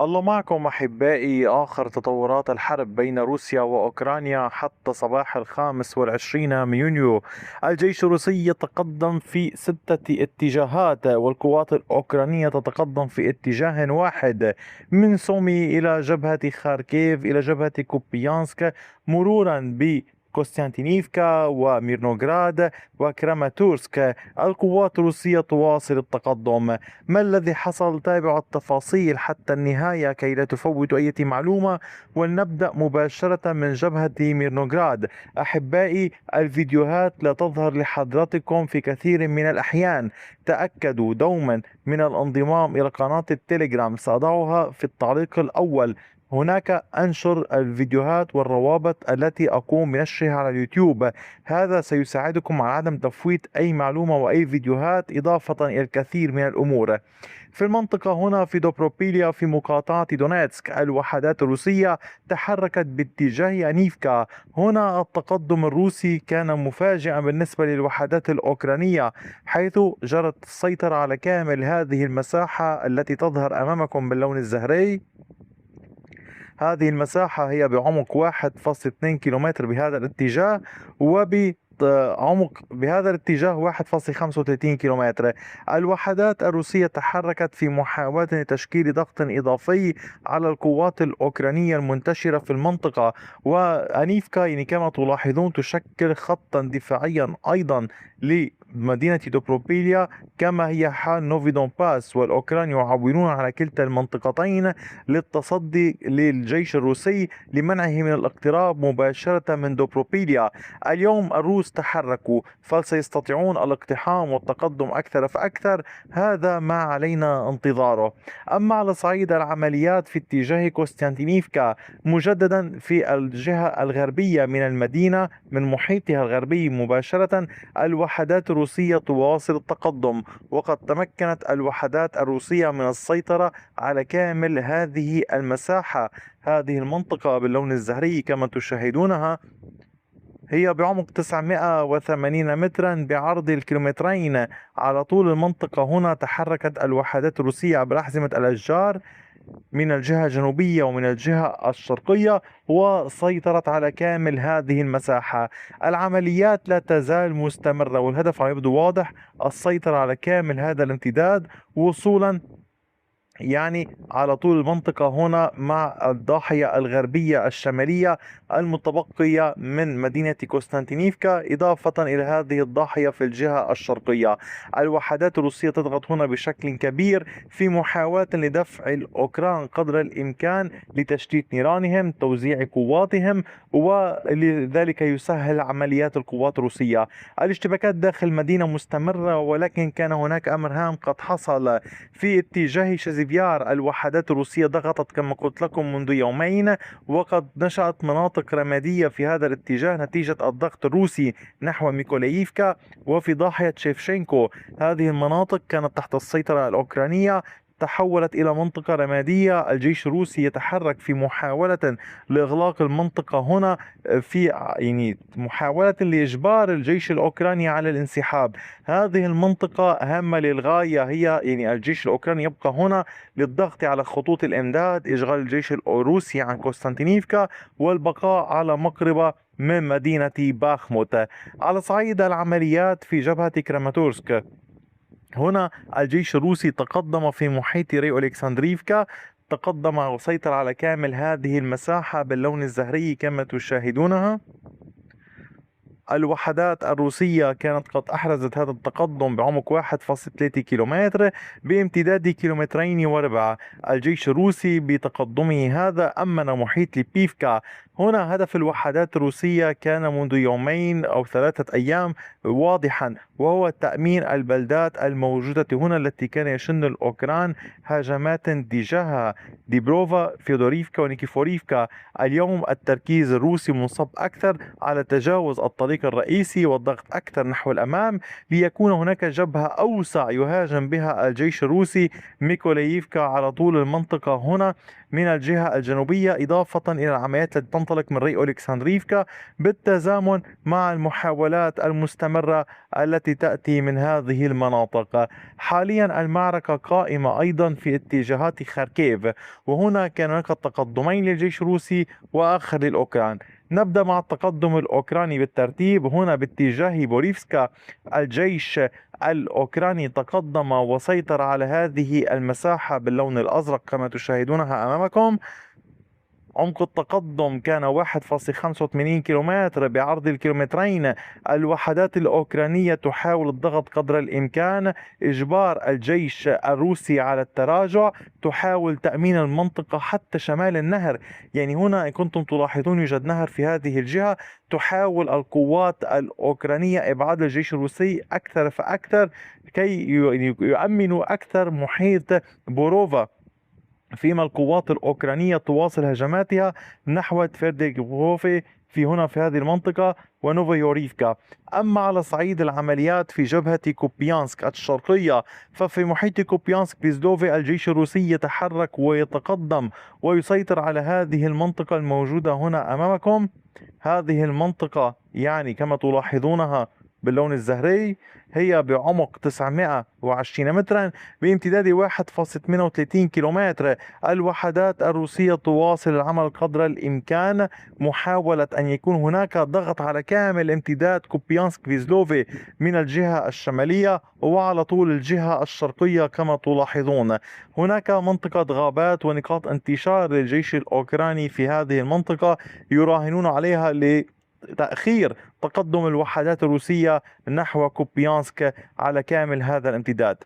الله معكم أحبائي. آخر تطورات الحرب بين روسيا وأوكرانيا حتى صباح 25 من يونيو. الجيش الروسي يتقدم في 6 اتجاهات، والقوات الأوكرانية تتقدم في اتجاه واحد، من سومي إلى جبهة خاركيف إلى جبهة كوبيانسك، مرورا ب كوستانتينيفكا وميرنوغراد وكراماتورسك. القوات الروسية تواصل التقدم. ما الذي حصل؟ تابعوا التفاصيل حتى النهاية كي لا تفوتوا أي معلومة. ولنبدأ مباشرة من جبهة ميرنوغراد. أحبائي، الفيديوهات لا تظهر لحضراتكم في كثير من الأحيان. تأكدوا دوما من الانضمام إلى قناة التليجرام، سأضعها في التعليق الأول. هناك أنشر الفيديوهات والروابط التي أقوم بنشرها على اليوتيوب. هذا سيساعدكم على عدم تفويت أي معلومة وأي فيديوهات، إضافة إلى الكثير من الأمور. في المنطقة هنا في دوبروبيليا في مقاطعة دونيتسك، الوحدات الروسية تحركت باتجاه يانيفكا. هنا التقدم الروسي كان مفاجئا بالنسبة للوحدات الأوكرانية، حيث جرت السيطرة على كامل هذه المساحة التي تظهر أمامكم باللون الزهري. هذه المساحة هي بعمق 1.2 كيلومتر بهذا الاتجاه، وبعمق بهذا الاتجاه 1.35 كيلومتر. الوحدات الروسية تحركت في محاولة لتشكيل ضغط إضافي على القوات الأوكرانية المنتشرة في المنطقة. وأنيفكا يعني كما تلاحظون تشكل خطا دفاعيا أيضا لمدينة دوبروبيليا، كما هي حال نوفي دونباس. والأوكران يعولون على كلتا المنطقتين للتصدي للجيش الروسي لمنعه من الاقتراب مباشرة من دوبروبيليا. اليوم الروس تحركوا، فسيستطيعون الاقتحام والتقدم أكثر فأكثر. هذا ما علينا انتظاره. أما على صعيد العمليات في اتجاه كوستانتينيفكا، مجددا في الجهة الغربية من المدينة من محيطها الغربي مباشرة، الوحدات الروسية تواصل التقدم. وقد تمكنت الوحدات الروسية من السيطرة على كامل هذه المساحة. هذه المنطقة باللون الزهري كما تشاهدونها هي بعمق 980 مترا بعرض الكيلومترين. على طول المنطقة هنا تحركت الوحدات الروسية عبر أحزمة الأشجار من الجهة الجنوبية ومن الجهة الشرقية، وسيطرت على كامل هذه المساحة. العمليات لا تزال مستمرة، والهدف يبدو واضح: السيطرة على كامل هذا الامتداد، وصولا على طول المنطقة هنا مع الضاحية الغربية الشمالية المتبقية من مدينة كوستانتينيفكا، إضافة إلى هذه الضاحية في الجهة الشرقية. الوحدات الروسية تضغط هنا بشكل كبير في محاولة لدفع الأوكران قدر الإمكان لتشتيت نيرانهم، توزيع قواتهم، ولذلك يسهل عمليات القوات الروسية. الاشتباكات داخل المدينة مستمرة، ولكن كان هناك أمر هام قد حصل في اتجاه شزيفيار. الوحدات الروسية ضغطت كما قلت لكم منذ يومين، وقد نشأت مناطق رمادية في هذا الاتجاه نتيجة الضغط الروسي نحو ميكولاييفكا وفي ضاحية شيفشينكو. هذه المناطق كانت تحت السيطرة الأوكرانية، تحولت إلى منطقة رمادية. الجيش الروسي يتحرك في محاولة لإغلاق المنطقة هنا، في محاولة لإجبار الجيش الأوكراني على الانسحاب. هذه المنطقة هامة للغاية، هي الجيش الأوكراني يبقى هنا للضغط على خطوط الإمداد، إشغال الجيش الروسي عن كوستانتينيفكا، والبقاء على مقربة من مدينة باخموت. على صعيد العمليات في جبهة كراماتورسك، هنا الجيش الروسي تقدم في محيط ريو ألكسندريفكا، تقدم وسيطر على كامل هذه المساحة باللون الزهري كما تشاهدونها. الوحدات الروسية كانت قد أحرزت هذا التقدم بعمق 1.3 كيلومتر بامتداد كيلومترين وربع. الجيش الروسي بتقدمه هذا أمن محيط لبيفكا. هنا هدف الوحدات الروسية كان منذ يومين أو 3 أيام واضحا، وهو تأمين البلدات الموجودة هنا التي كان يشن الأوكران هجمات تجاهها: ديبروفا، فيودوريفكا، ونيكيفوريفكا. اليوم التركيز الروسي منصب أكثر على تجاوز الطريق الرئيسي والضغط أكثر نحو الأمام، ليكون هناك جبهة أوسع يهاجم بها الجيش الروسي ميكولاييفكا على طول المنطقة هنا من الجهة الجنوبية، إضافة إلى العمليات التي تنطلق من ري ألكسندريفكا بالتزامن مع المحاولات المستمرة التي تأتي من هذه المناطق. حاليا المعركة قائمة أيضا في اتجاهات خاركيف، وهنا كان هناك تقدمين للجيش الروسي وآخر للأوكران. نبدأ مع التقدم الأوكراني بالترتيب. هنا باتجاه بوريفسكا الجيش الأوكراني تقدم وسيطر على هذه المساحة باللون الأزرق كما تشاهدونها أمامكم. عمق التقدم كان 1.85 كيلومتر بعرض الكيلومترين. الوحدات الأوكرانية تحاول الضغط قدر الإمكان، إجبار الجيش الروسي على التراجع، تحاول تأمين المنطقة حتى شمال النهر. يعني هنا إن كنتم تلاحظون يوجد نهر في هذه الجهة، تحاول القوات الأوكرانية إبعاد الجيش الروسي أكثر فأكثر كي يؤمنوا أكثر محيط بوروفا، فيما القوات الأوكرانية تواصل هجماتها نحو تفيرديغوفي في هذه المنطقة ونوفيوريفكا. أما على صعيد العمليات في جبهة كوبيانسك الشرقية، ففي محيط كوبيانسك بيزدوفي الجيش الروسي يتحرك ويتقدم ويسيطر على هذه المنطقة الموجودة هنا أمامكم. هذه المنطقة يعني كما تلاحظونها باللون الزهري هي بعمق 920 مترا بامتداد 1.38 كيلومتر. الوحدات الروسية تواصل العمل قدر الإمكان محاولة أن يكون هناك ضغط على كامل امتداد كوبيانسك فيزلوفي من الجهة الشمالية وعلى طول الجهة الشرقية. كما تلاحظون هناك منطقة غابات ونقاط انتشار للجيش الأوكراني في هذه المنطقة يراهنون عليها تأخير تقدم الوحدات الروسية نحو كوبيانسك على كامل هذا الامتداد.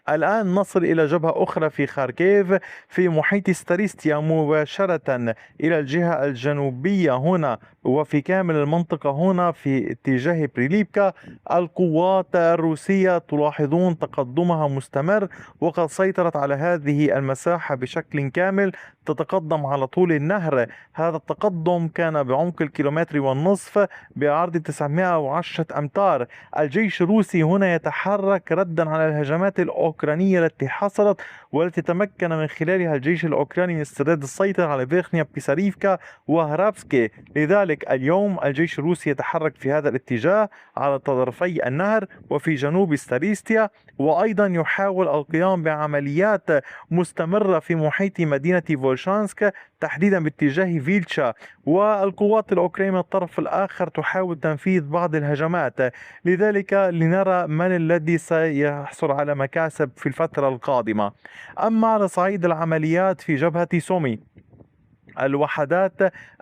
الآن نصل إلى جبهة أخرى في خاركيف في محيط ستاريستيا مباشرة إلى الجهة الجنوبية هنا وفي كامل المنطقة هنا في اتجاه بريليبكا. القوات الروسية تلاحظون تقدمها مستمر وقد سيطرت على هذه المساحة بشكل كامل، تتقدم على طول النهر. هذا التقدم كان بعمق الكيلومتر والنصف بعرض 910 أمتار. الجيش الروسي هنا يتحرك ردا على الهجمات الأوكرانية التي حصلت والتي تمكن من خلالها الجيش الأوكراني من استرداد السيطرة على فيرخنيا بيساريفكا وهرابسكي. لذلك اليوم الجيش الروسي يتحرك في هذا الاتجاه على طرفي النهر وفي جنوب ستاريستيا، وأيضا يحاول القيام بعمليات مستمرة في محيط مدينة فولشانسك تحديدا باتجاه فيلتشا. والقوات الأوكرانية من الطرف الآخر تحاول تنفيذ بعض الهجمات. لذلك لنرى من الذي سيحصل على مكاسب في الفترة القادمة. أما على صعيد العمليات في جبهة سومي، الوحدات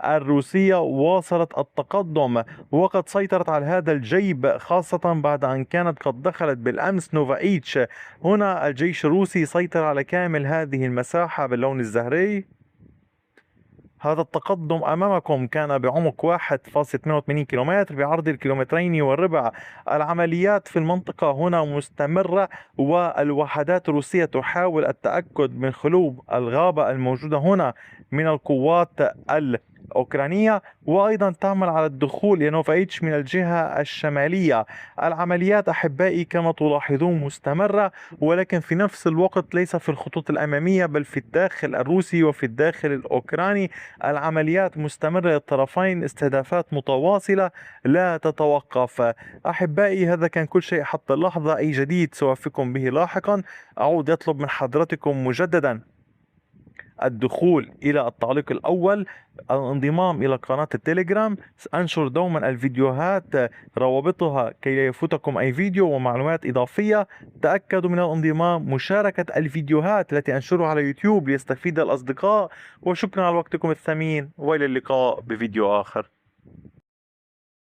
الروسية واصلت التقدم وقد سيطرت على هذا الجيب، خاصة بعد أن كانت قد دخلت بالأمس نوفايتش. هنا الجيش الروسي سيطر على كامل هذه المساحة باللون الزهري. هذا التقدم أمامكم كان بعمق 1.82 كيلومتر بعرض الكيلومترين والربع. العمليات في المنطقة هنا مستمرة والوحدات الروسية تحاول التأكد من خلو الغابة الموجودة هنا من القوات الأوكرانية، وأيضا تعمل على الدخول إلى نوفايتش من الجهة الشمالية. العمليات أحبائي كما تلاحظون مستمرة، ولكن في نفس الوقت ليس في الخطوط الأمامية بل في الداخل الروسي وفي الداخل الأوكراني. العمليات مستمرة للطرفين، استهدافات متواصلة لا تتوقف. أحبائي هذا كان كل شيء حتى اللحظة، أي جديد سأوفيكم به لاحقا. أعود يطلب من حضرتكم مجددا الدخول إلى التعليق الأول، الانضمام إلى قناة التليجرام. أنشر دوما الفيديوهات روابطها كي لا يفوتكم أي فيديو ومعلومات إضافية. تأكدوا من الانضمام، مشاركة الفيديوهات التي أنشرها على يوتيوب ليستفيد الأصدقاء. وشكرا على وقتكم الثمين، وإلى اللقاء بفيديو آخر.